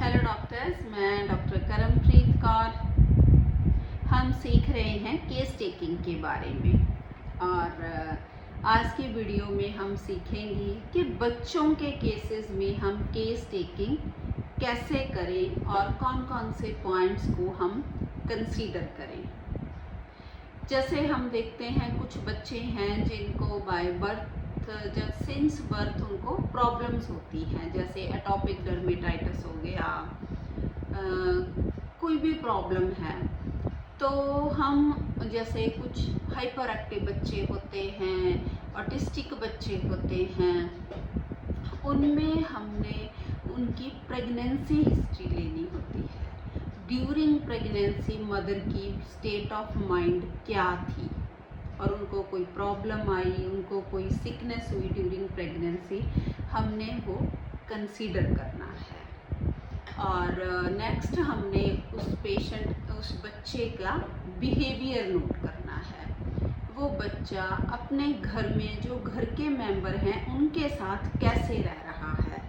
Hello doctors, मैं doctor करमप्रीत Kaur. हम सीख रहे हैं केस टेकिंग के बारे में और आज की वीडियो में हम सीखेंगे कि बच्चों के केसेस में हम केस टेकिंग कैसे करें और कौन कौन से पॉइंट्स को हम कंसीडर करें। जैसे हम देखते हैं कुछ बच्चे हैं जिनको बाय बर्थ जब सिंस बर्थ उनको प्रॉब्लम्स होती हैं, जैसे एटॉपिक डर्मेटाइटिस हो गया, कोई भी प्रॉब्लम है। तो हम जैसे कुछ हाइपर एक्टिव बच्चे होते हैं, ऑटिस्टिक बच्चे होते हैं, उनमें हमने उनकी प्रेगनेंसी हिस्ट्री लेनी होती है। ड्यूरिंग प्रेगनेंसी मदर की स्टेट ऑफ माइंड क्या थी और उनको कोई प्रॉब्लम आई, उनको कोई सिकनेस हुई ड्यूरिंग प्रेगनेंसी, हमने वो कंसीडर करना है। और नेक्स्ट हमने उस बच्चे का बिहेवियर नोट करना है। वो बच्चा अपने घर में जो घर के मेंबर हैं उनके साथ कैसे रह रहा है,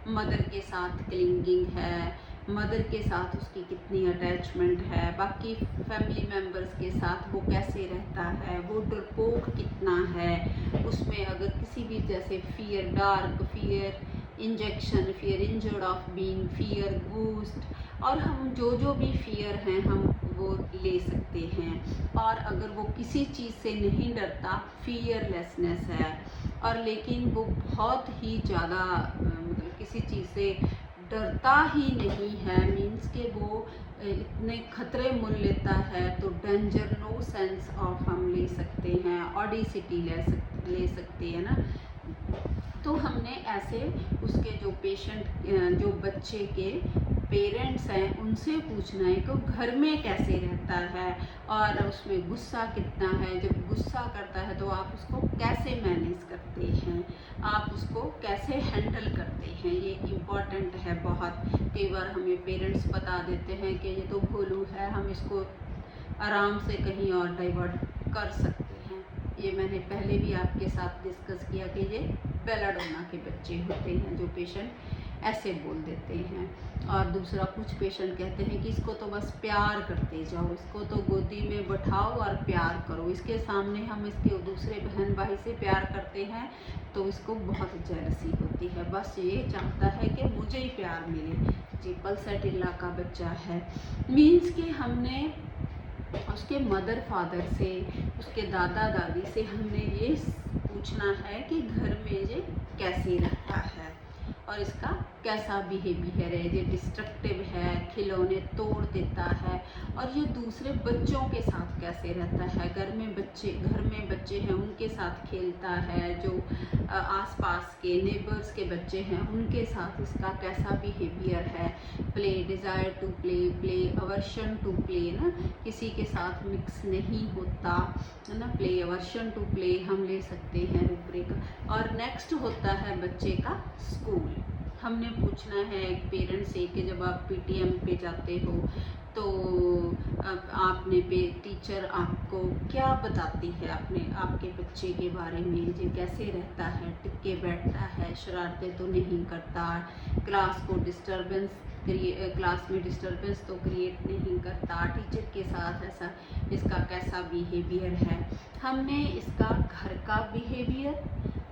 मदर के साथ क्लिंगिंग है, मदर के साथ उसकी कितनी अटैचमेंट है, बाकी फैमिली मेम्बर्स के साथ वो कैसे रहता है, वो डरपोक कितना है, उसमें अगर किसी भी जैसे fear dark, fear injection, fear injured of being, fear boost, और हम जो भी फियर हैं हम वो ले सकते हैं। और अगर वो किसी चीज़ से नहीं डरता, फियरलेसनेस है, और लेकिन वो बहुत ही ज़्यादा मतलब किसी चीज़ से डरता ही नहीं है, मीन्स के वो इतने खतरे मोल लेता है, तो डेंजर नो सेंस ऑफ हम ले सकते हैं, ऑडिसिटी ले सकते हैं ना। तो हमने ऐसे उसके जो पेशेंट जो बच्चे के पेरेंट्स हैं उनसे पूछना है कि वो घर में कैसे रहता है और उसमें गुस्सा कितना है। जब गुस्सा करता है तो आप उसको कैसे मैनेज करते हैं, आप उसको कैसे हैंडल करते हैं, ये इम्पॉर्टेंट है बहुत। कई बार हमें पेरेंट्स बता देते हैं कि ये तो भोलू है, हम इसको आराम से कहीं और डाइवर्ट कर सकते हैं। ये मैंने पहले भी आपके साथ डिस्कस किया कि ये बेलाडोना के बच्चे होते हैं जो पेशेंट ऐसे बोल देते हैं। और दूसरा, कुछ पेशेंट कहते हैं कि इसको तो बस प्यार करते जाओ, इसको तो गोदी में बैठाओ और प्यार करो। इसके सामने हम इसके दूसरे बहन भाई से प्यार करते हैं तो इसको बहुत जेलसी होती है, बस ये चाहता है कि मुझे ही प्यार मिले। जी, पल्सेटिला का बच्चा है। मीन्स कि हमने उसके मदर फादर से, उसके दादा दादी से हमने ये पूछना है कि घर में ये कैसे रहता है और इसका कैसा बिहेवियर है, ये डिस्ट्रक्टिव है, खिलौने तोड़ देता है, और ये दूसरे बच्चों के साथ कैसे रहता है, घर में बच्चे हैं उनके साथ खेलता है, जो आसपास के नेबर्स के बच्चे हैं उनके साथ इसका कैसा बिहेवियर है, play, desire to play, play aversion to play ना, किसी के साथ मिक्स नहीं होता है ना, प्ले अवर्शन टू प्ले हम ले सकते हैं रूब्रिक। और नेक्स्ट होता है बच्चे का स्कूल। हमने पूछना है एक पेरेंट से कि जब आप पीटीएम पे जाते हो तो आपने टीचर आपको क्या बताती है आपके बच्चे के बारे में, जो कैसे रहता है, टिक के बैठता है, शरारतें तो नहीं करता, क्लास में डिस्टर्बेंस तो क्रिएट नहीं करता, टीचर के साथ ऐसा इसका कैसा बिहेवियर है। हमने इसका घर का बिहेवियर,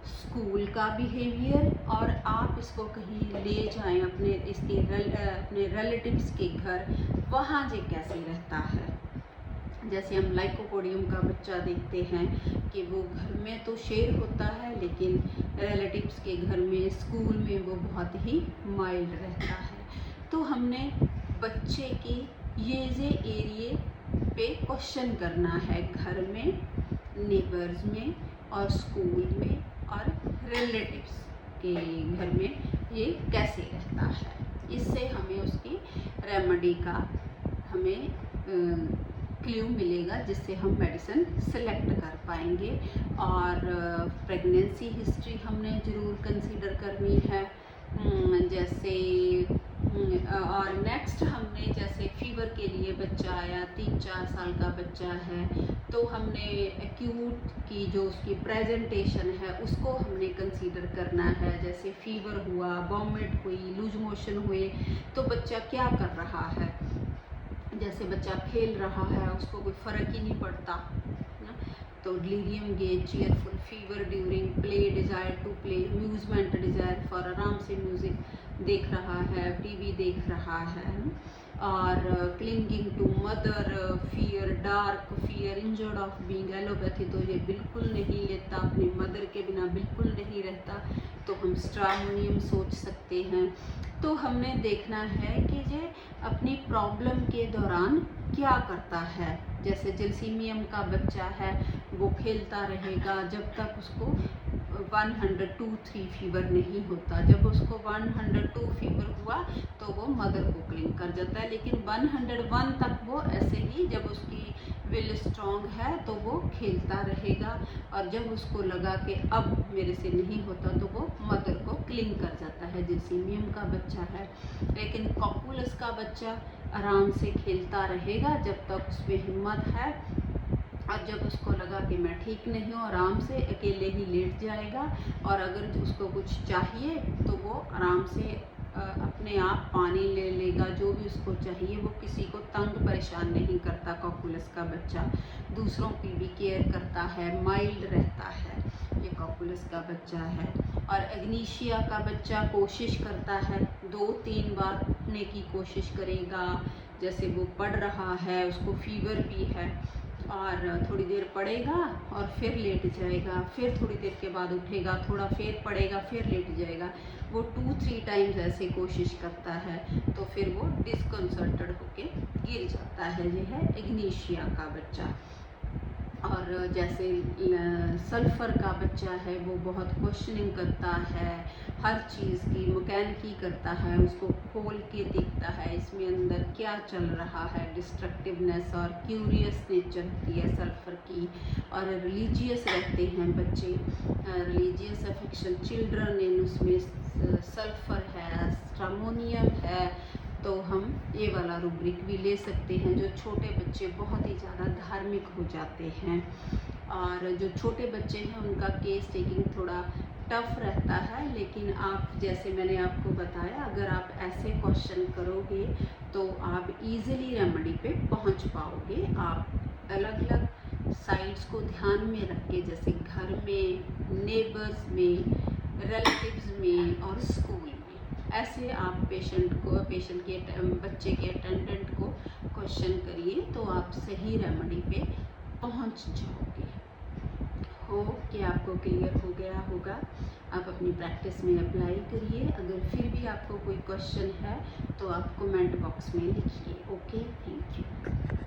स्कूल का बिहेवियर, और आप इसको कहीं ले जाएं अपने रिलेटिव्स के घर, वहाँ जे कैसे रहता है। जैसे हम लाइकोपोडियम का बच्चा देखते हैं कि वो घर में तो शेर होता है लेकिन रिलेटिव्स के घर में, स्कूल में वो बहुत ही माइल्ड रहता है। तो हमने बच्चे की ये एरिए पे क्वेश्चन करना है, घर में, नेबर्स में और स्कूल में और रिलेटिव्स के घर में ये कैसे रहता है। इससे हमें उसकी रेमेडी का हमें क्लू मिलेगा जिससे हम मेडिसिन सेलेक्ट कर पाएंगे। और प्रेगनेंसी हिस्ट्री हमने ज़रूर कंसीडर करनी है। जैसे और नेक्स्ट हमने जैसे फीवर के लिए बच्चा आया, 3-4 साल का बच्चा है, तो हमने एक्यूट की जो उसकी प्रेजेंटेशन है उसको हमने कंसीडर करना है। जैसे फीवर हुआ, वॉमिट हुई, लूज मोशन हुए, तो बच्चा क्या कर रहा है। जैसे बच्चा खेल रहा है, उसको कोई फ़र्क ही नहीं पड़ता ना, तो delirium gay, cheerful fever during play, desire to play, amusement, desire for आराम से म्यूज़िक देख रहा है, टीवी देख रहा है, और clinging to mother, fear, dark fear, injured of being, allopathy तो ये बिल्कुल नहीं लेता, अपनी मदर के बिना बिल्कुल नहीं रहता, तो हम स्ट्रामोनियम सोच सकते हैं। तो हमने देखना है कि ये अपनी प्रॉब्लम के दौरान क्या करता है। जैसे जलसीमियम का बच्चा है, वो खेलता रहेगा जब तक उसको 102-3 फीवर नहीं होता। जब उसको 102 फीवर हुआ तो वो मदर को क्लिंग कर जाता है, लेकिन 101 तक वो ऐसे ही, जब उसकी विल स्ट्रॉन्ग है तो वो खेलता रहेगा, और जब उसको लगा कि अब मेरे से नहीं होता तो वो मदर को क्लिंग कर जाता है। जलसीमियम का बच्चा है। लेकिन कॉकुलस का बच्चा आराम से खेलता रहेगा जब तक उसमें हिम्मत है, और जब उसको लगा कि मैं ठीक नहीं हूँ, आराम से अकेले ही लेट जाएगा, और अगर उसको कुछ चाहिए तो वो आराम से अपने आप पानी ले लेगा, जो भी उसको चाहिए। वो किसी को तंग परेशान नहीं करता। कॉकुलस का बच्चा दूसरों की भी केयर करता है, माइल्ड रहता है, ये कॉकुलस का बच्चा है। और एग्नीशिया का बच्चा कोशिश करता है, 2-3 बार उठने की कोशिश करेगा। जैसे वो पढ़ रहा है, उसको फीवर भी है, और थोड़ी देर पढ़ेगा और फिर लेट जाएगा, फिर थोड़ी देर के बाद उठेगा, थोड़ा फिर पढ़ेगा, फिर लेट जाएगा। वो 2-3 टाइम्स ऐसे कोशिश करता है, तो फिर वो डिस्कंसर्टेड होके गिर जाता है। ये है इग्निशिया का बच्चा। और जैसे सल्फ़र का बच्चा है, वो बहुत क्वेश्चनिंग करता है, हर चीज़ की मैकेनिकी करता है, उसको खोल के देखता है इसमें अंदर क्या चल रहा है। डिस्ट्रक्टिवनेस और क्यूरियस नेचर होती है सल्फ़र की। और रिलीजियस रहते हैं बच्चे, रिलीजियस अफेक्शन चिल्ड्रन इन, उसमें सल्फ़र है, स्ट्रामोनियम है, तो हम ये वाला रूब्रिक भी ले सकते हैं। जो छोटे बच्चे बहुत ही ज़्यादा धार्मिक हो जाते हैं, और जो छोटे बच्चे हैं उनका केस टेकिंग थोड़ा टफ रहता है, लेकिन आप, जैसे मैंने आपको बताया, अगर आप ऐसे क्वेश्चन करोगे तो आप इजीली रेमेडी पे पहुंच पाओगे। आप अलग अलग साइड्स को ध्यान में रख के, जैसे घर में, नेबर्स में, रिलेटिव्स में और स्कूल में, ऐसे आप पेशेंट के बच्चे के अटेंडेंट को क्वेश्चन करिए, तो आप सही रेमेडी पे पहुंच जाओगे। होप कि आपको क्लियर हो गया होगा। आप अपनी प्रैक्टिस में अप्लाई करिए। अगर फिर भी आपको कोई क्वेश्चन है तो आप कमेंट बॉक्स में लिखिए। ओके।